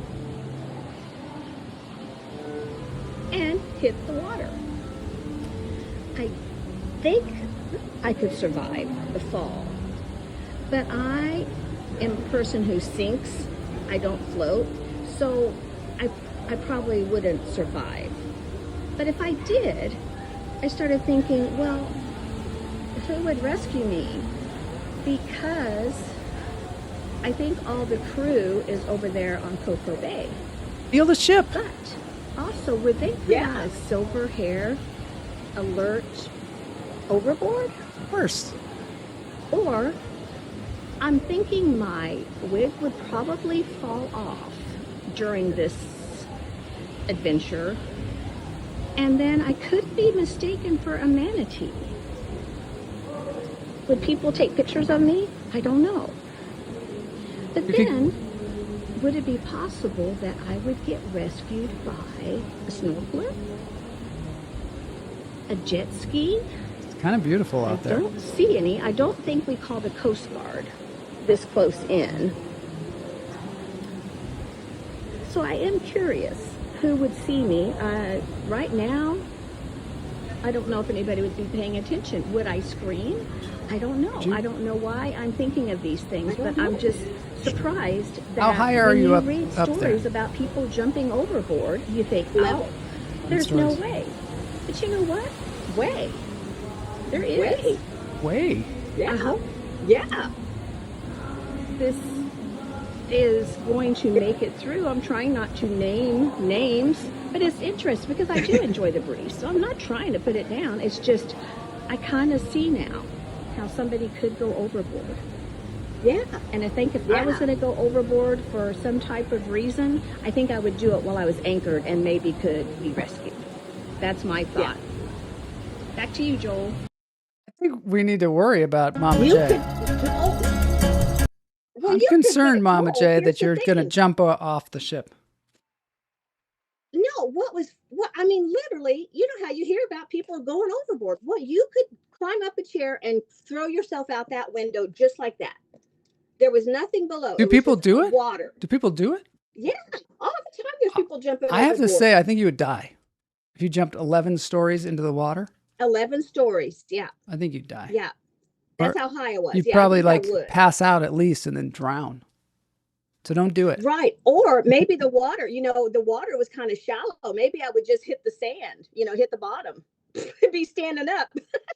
and hit the water. I think I could survive the fall, but I am a person who sinks. I don't float, so I probably wouldn't survive. But if I did, I started thinking, well, who would rescue me? Because I think all the crew is over there on Cocoa Bay. Steal the ship. But also, would they put on a silver hair alert overboard? Of course. Or I'm thinking my wig would probably fall off during this adventure, and then I could be mistaken for a manatee. Would people take pictures of me? I don't know. But then, would it be possible that I would get rescued by a snorkeler? A jet ski? It's kind of beautiful out there. I don't see any. I don't think we call the Coast Guard this close in. So I am curious who would see me. Right now, I don't know if anybody would be paying attention. Would I scream? I don't know. I don't know why I'm thinking of these things, but I'm just surprised that how high are you when up, you read up stories there? about people jumping overboard, you think, oh, there's no way. But you know what? Way. There is. Way. Yeah. I hope Yeah. this is going to make it through. I'm trying not to name names, but it's interesting because I do enjoy the breeze. So I'm not trying to put it down. It's just I kind of see now how somebody could go overboard. Yeah. And I think if I was going to go overboard for some type of reason, I think I would do it while I was anchored and maybe could be rescued. That's my thought. Back to you, Joel. I think we need to worry about Mama J. I'm concerned, Mama J, that you're going to jump off the ship. No, I mean, literally, you know how you hear about people going overboard. Well, you could climb up a chair and throw yourself out that window just like that. There was nothing below. Do people do it? Water. Do people do it? Yeah, all the time there's people jumping I have to overboard. say, I think you would die. If you jumped 11 stories into the water. 11 stories, yeah. I think you'd die. Yeah. That's Or how high it was. You'd Yeah, probably I think I like would. pass out at least and then drown. So don't do it. Right. Or maybe the water, the water was kind of shallow. Maybe I would just hit the sand, hit the bottom. Be standing up.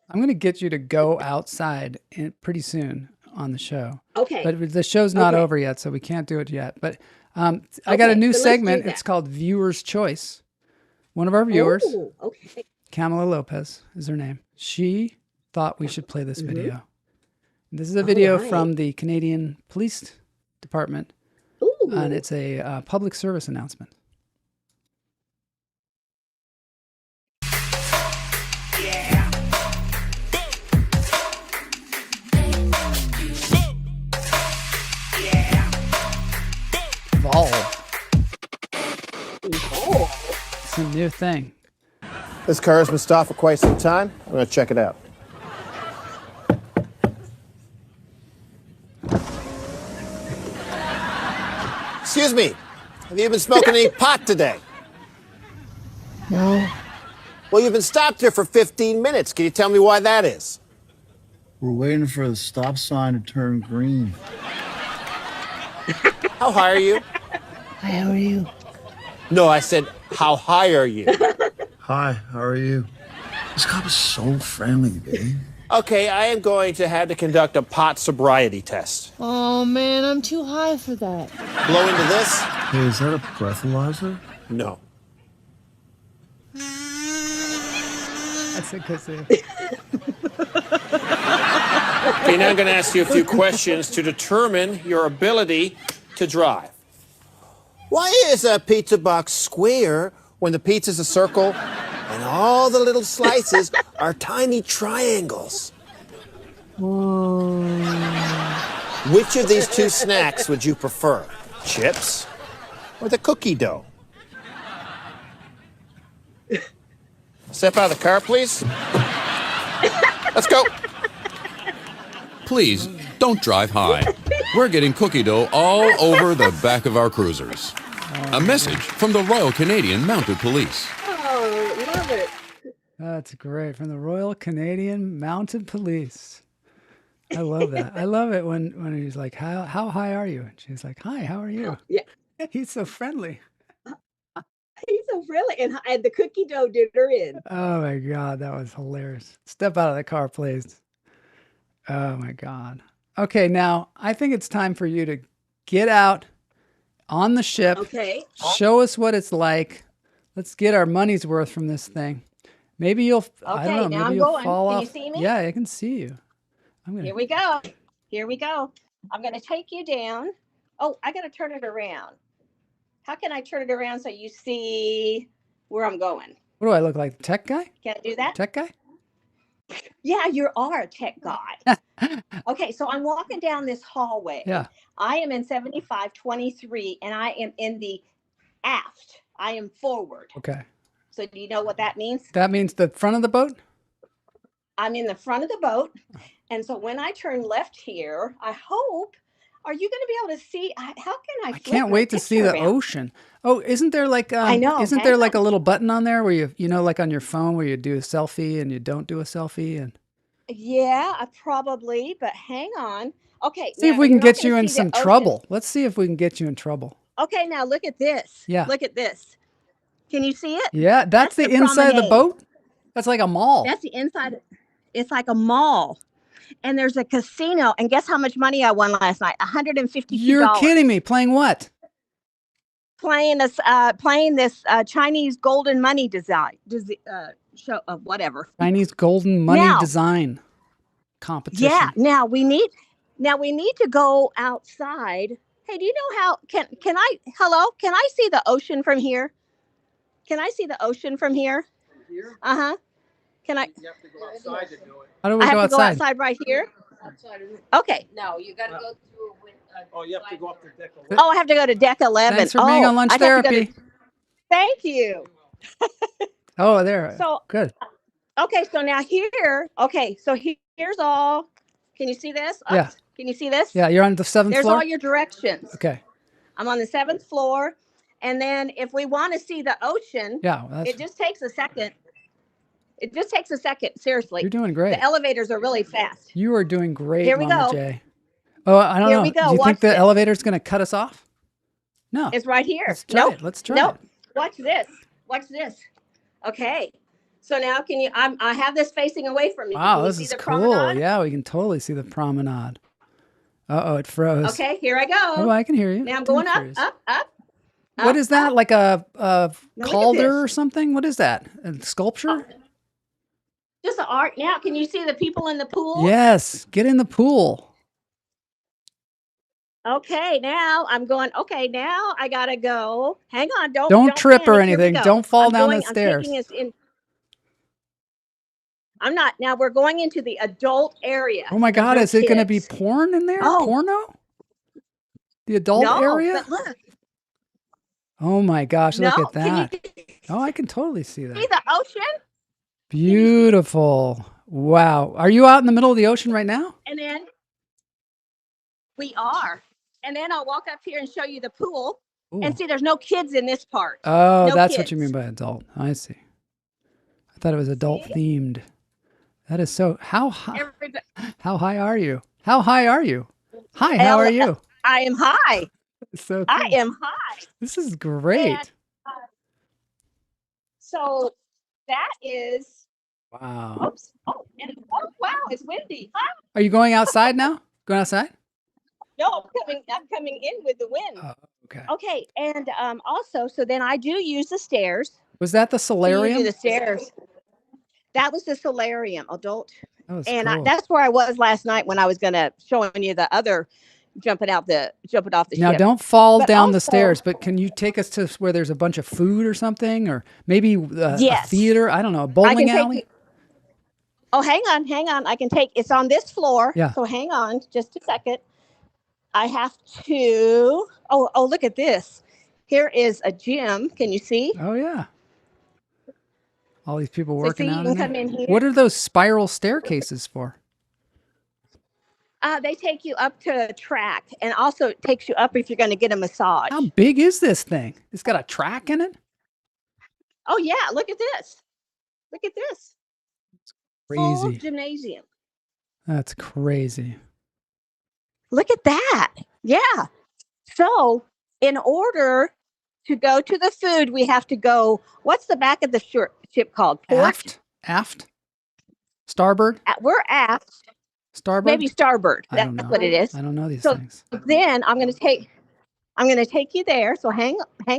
I'm going to get you to go outside pretty soon on the show. Okay. But the show's not over yet, so we can't do it yet. But I got a new segment. It's called Viewer's Choice. One of our viewers, okay. Kamala Lopez is her name. She thought we should play this video. This is a video from the Canadian Police Department. And it's a public service announcement. Evolve. It's a new thing. This car has been stopped for quite some time. I'm going to check it out. Excuse me, have you been smoking any pot today? No. Well, you've been stopped here for 15 minutes. Can you tell me why that is? We're waiting for the stop sign to turn green. How high are you? Hi, how are you? No, I said, how high are you? Hi, how are you? This cop is so friendly, babe. Okay, I am going to have to conduct a pot sobriety test. Oh man, I'm too high for that. Blow into this? Hey, is that a breathalyzer? No. That's a good thing. Okay, now I'm going to ask you a few questions to determine your ability to drive. Why is a pizza box square when the pizza's a circle and all the little slices are tiny triangles? Which of these two snacks would you prefer? Chips or the cookie dough? Step out of the car, please. Let's go. Please, don't drive high. We're getting cookie dough all over the back of our cruisers. A message from the Royal Canadian Mounted Police. Oh, love it. That's great. From the Royal Canadian Mounted Police. I love that. I love it when he's like, how high are you? And she's like, hi, how are you? Yeah. He's so friendly. He's so friendly. And the cookie dough did her in. Oh my God, that was hilarious. Step out of the car, please. Oh my God. Okay, now I think it's time for you to get out on the ship. Okay. Show us what it's like. Let's get our money's worth from this thing. Maybe you'll, I don't know, now maybe I'm you'll going. fall Can off. you see me? Yeah, I can see you. Here we go. Here we go. I'm going to take you down. Oh, I got to turn it around. How can I turn it around so you see where I'm going? What do I look like? Tech guy? Can I do that? Tech guy? Yeah, you are a tech guy. Okay, so I'm walking down this hallway. Yeah. I am in 7523 and I am in the aft. I am forward. Okay. So do you know what that means? That means the front of the boat? I'm in the front of the boat. And so when I turn left here, I hope, are you going to be able to see? How can I Can't wait to see the ocean. Oh, isn't there like I know. Isn't there like a little button on there where you know, like on your phone where you do a selfie and you don't do a selfie and Yeah, probably, but hang on. Okay. see if we can get you in some trouble. Let's see if we can get you in trouble. Okay, now look at this. Yeah. Look at this. Can you see it? Yeah, that's the inside of the boat. That's like a mall. That's the inside. It's like a mall. And there's a casino. And guess how much money I won last night? $152. You're kidding me. Playing what? Playing this Chinese golden money design show of whatever. Chinese golden money design competition. Yeah. Now we need to go outside. Hey, do you know how can I see the ocean from here? Can I see the ocean from here? Here? Uh-huh. Can I? You have to go outside to do it. How do we I go have to outside? go outside right here? Okay. No, you got to go through. Oh, you have to go up to deck 11. Oh, I have to go to deck 11. Thanks for being on lunch therapy. Thank you. Oh, there. So good. Okay, so now here. Okay, so here's all. Can you see this? Yeah. Can you see this? Yeah, you're on the 7th floor. There's all your directions. Okay. I'm on the 7th floor, and then if we want to see the ocean, it just takes a second. It just takes a second. Seriously, You're doing great. The elevators are really fast. You are doing great, Here we Mama go. J. Oh, I don't know. Here we go. Do you Watch think the this. elevator's going to cut us off? No. It's right here. Let's try it. Let's try it. Watch this. Watch this. Okay. So now can you? I have this facing away from me. Wow, Can you this see is the cool. promenade? Yeah, we can totally see the promenade. Uh-oh, it froze. Okay, here I go. Oh, I can hear you. Now I'm It going didn't up, freeze. up. What is that? Like a at calder or this. something? What is that? A sculpture? Just the art. Now, can you see the people in the pool? Yes. Get in the pool. Okay, now I'm going. Okay, now I gotta go. Hang on, Don't trip or panic. Here we anything. go. Don't fall I'm down going- the stairs. I'm taking us in. I'm not. Now we're going into the adult area. Oh my There's God, no is it going to be kids. porn in there? Oh. Porno? The adult No, area? but look. Oh my gosh, look No, at can you that. Oh, I can totally see See that. the ocean? Beautiful. Wow. Are you out in the middle of the ocean right now? And then we are. And then I'll walk up here and show you the pool. Ooh. And see, there's no kids in this part. Oh, No that's kids. what you mean by adult. I see. I thought it was adult themed. That is so. How high? Everybody, How high are you? How high are you? Hi, how are you? I am high. So I cool. am high. This is great. And, so that is. Wow. Oops. Oh, wow, it's windy. Hi. Are you going outside now? Going outside? No, I'm coming in with the wind. Okay. Okay, and also, so then I do use the stairs. Was that the So you solarium? do the stairs. That was the solarium, adult. And cool. that's where I was last night when I was showing you the other jumping off the Now, ship. don't fall But down the also- stairs, but can you take us to where there's a bunch of food or something? Or maybe a Yes. theater? I don't know, a bowling alley? Oh, hang on. I can take, it's on this floor. Yeah. So hang on just a second. I have to, oh, look at this. Here is a gym. Can you see? Oh, yeah. All these people So working see, you out can in there. come in here. What are those spiral staircases for? They take you up to a track, and also it takes you up if you're going to get a massage. How big is this thing? It's got a track in it? Oh, yeah. Look at this. Look at this. Full Crazy. gymnasium. That's crazy. Look at that. Yeah. So in order to go to the food, we have to go, what's the back of the ship called? Port? Aft? Starboard? We're aft. Starboard? Maybe starboard. I don't That's know. what it is. I don't know these So things. then I'm going to take you there. So hang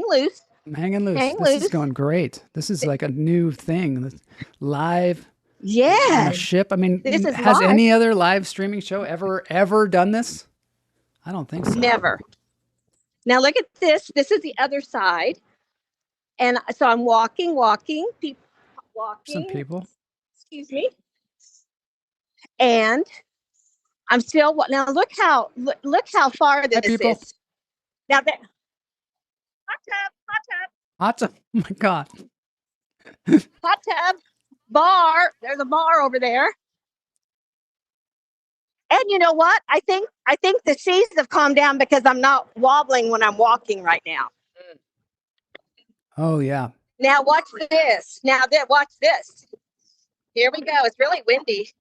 loose. I'm hanging loose. Hang This loose. is going great. This is like a new thing. This live on Yeah. a ship. I mean, This is has live. any other live streaming show ever done this? I don't think so. Never. Now look at this. This is the other side. And so I'm walking, people walking. Some people. Excuse me. And I'm still now look how far this people. is. Now that hot tub, Oh my God. hot tub, bar. There's a bar over there. And you know what? I think the seas have calmed down because I'm not wobbling when I'm walking right now. Oh, yeah. Now watch this. Watch this. Here we go. It's really windy.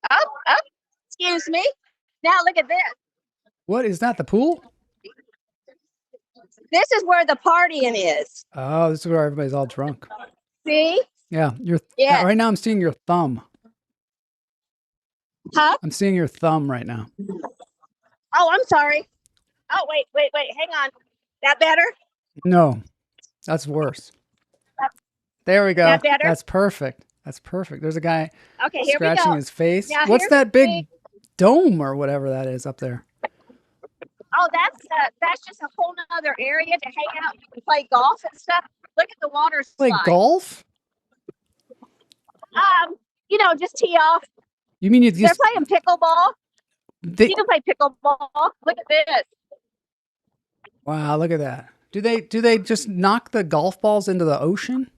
Up. Excuse me. Now look at this. What is that? The pool? This is where the partying is. Oh, this is where everybody's all drunk. See? Yeah. Yes. Right now I'm seeing your thumb. Huh? I'm seeing your thumb right now. Oh, I'm sorry. Oh, wait. Hang on. That better? No, that's worse. There we go. That better? That's perfect. There's a guy Okay, here we scratching go. his face. Now, What's here's that the big thing. dome or whatever that is up there? Oh, that's just a whole nother area to hang out. You can play golf and stuff. Look at the water slide. Like golf? Just tee off. You mean you They're just playing pickleball. they, You can play pickleball. Look at this. wow, look at that. Do they just knock the golf balls into the ocean?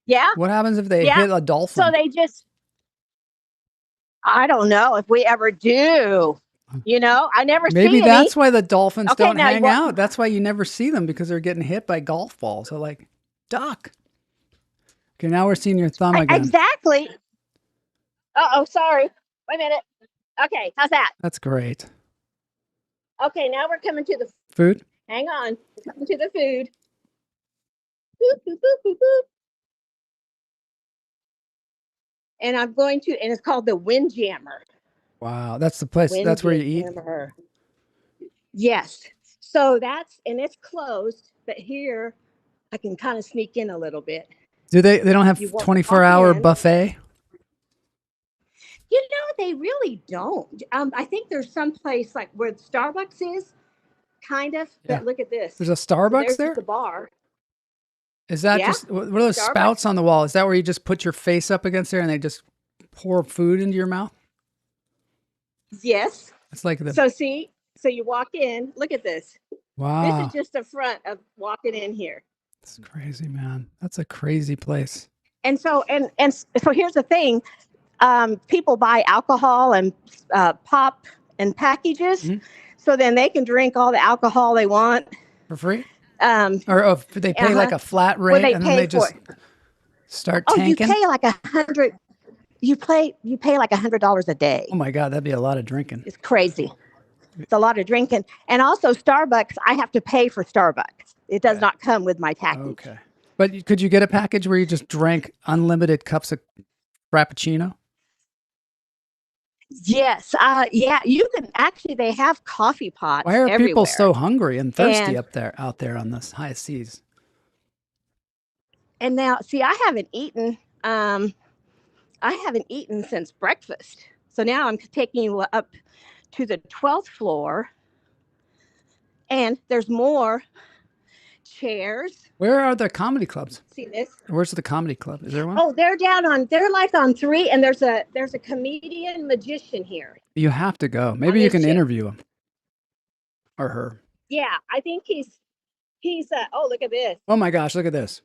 Yeah. What happens if they Yeah. hit a dolphin? So they just, I don't know if we ever do. I never see Maybe any. that's why the dolphins Okay, don't now hang what- out. That's why you never see them, because they're getting hit by golf balls. They're like, duck. Okay, now we're seeing your thumb again. Exactly. Uh-oh, sorry. Wait a minute. Okay, how's that? That's great. Okay, now we're coming to the, Food? hang on. We're coming to the food. Boop, boop, boop, boop, boop. And I'm going to, and it's called the Windjammer. Wow, that's the place. That's where you eat. Windjammer. Yes. So and it's closed, but here I can kind of sneak in a little bit. Do they don't have You walk 24-hour in. buffet? They really don't. I think there's some place like where Starbucks is, kind of. Yeah. But look at this. There's a Starbucks There's there? the bar. Is that Yeah. just what are those Starbucks. spouts on the wall? Is that where you just put your face up against there and they just pour food into your mouth? Yes. It's like the So you walk in. Look at this. wow. This is just the front of walking in here. It's crazy, man. That's a crazy place. And so so here's the thing. People buy alcohol and pop and packages, Mhm. so then they can drink all the alcohol they want. For free? Um, Or they pay like a flat Well, rate they and then pay they for just it. start Oh, tanking? you pay like $100. You pay like $100 a day. Oh my God, that'd be a lot of drinking. It's crazy. It's a lot of drinking. And also Starbucks, I have to pay for Starbucks. It does not come with my package. Okay. But could you get a package where you just drank unlimited cups of Frappuccino? Yes. Yeah, you can actually, they have coffee pots Why are everywhere. people so hungry and thirsty And- out there on this high seas? And now, see, I haven't eaten since breakfast. So now I'm taking you up to the 12th floor, and there's more chairs. Where are the comedy clubs? See this? Where's the comedy club? Is there one? Oh, they're like on 3, and there's a comedian magician here. You have to go. Maybe you can interview him or her. Yeah, I think he's oh, look at this. Oh my gosh, look at this.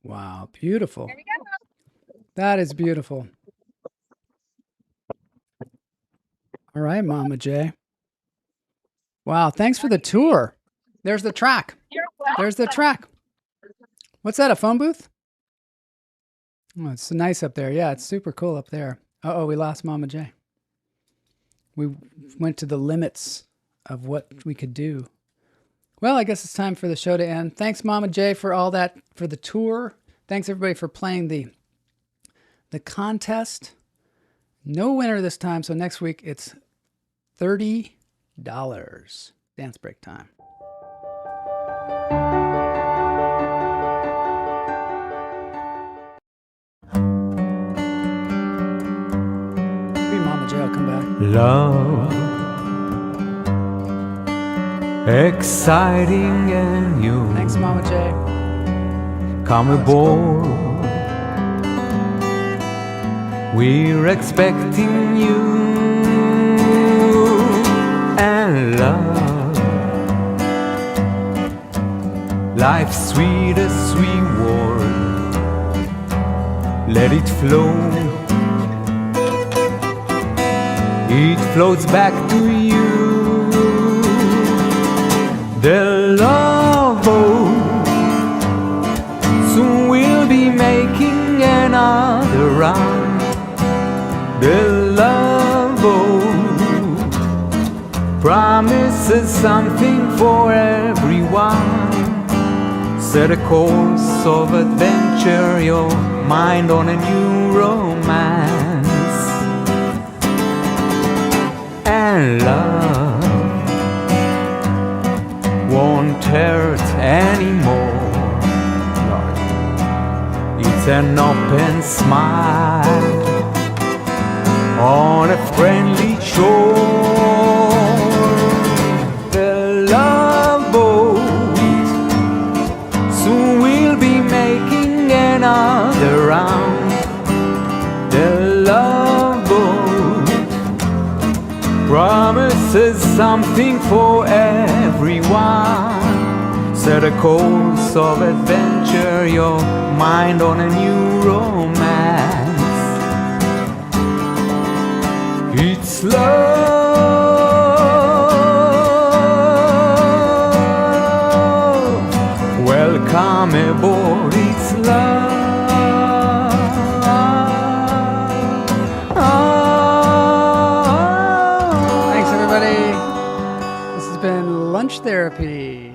Wow, beautiful. There we go. That is beautiful. All right, Mama J. Wow, thanks for the tour. There's the track. You're welcome. There's the track. What's that, a phone booth? Oh, it's nice up there. Yeah, it's super cool up there. Uh-oh, we lost Mama J. We went to the limits of what we could do. Well, I guess it's time for the show to end. Thanks, Mama J, for all that, for the tour. Thanks, everybody, for playing the contest. No winner this time, so next week it's $30. Dance break time. Maybe Mama J will come back. Love, exciting and new. Thanks, Mama J. Come aboard. We're expecting you. And love, life's sweetest reward. Let it flow. It floats back to you. The love boat soon we'll be making another round. The love boat promises something for everyone. Set a course of adventure, your mind on a new romance. And love won't hurt anymore. It's an open smile on a friendly shore. The love boat soon we'll be making another round. The love boat promises something for everyone. Set a course of adventure, your mind on a new romance. It's love. Welcome aboard, it's love. Thanks, everybody. This has been Lunch Therapy.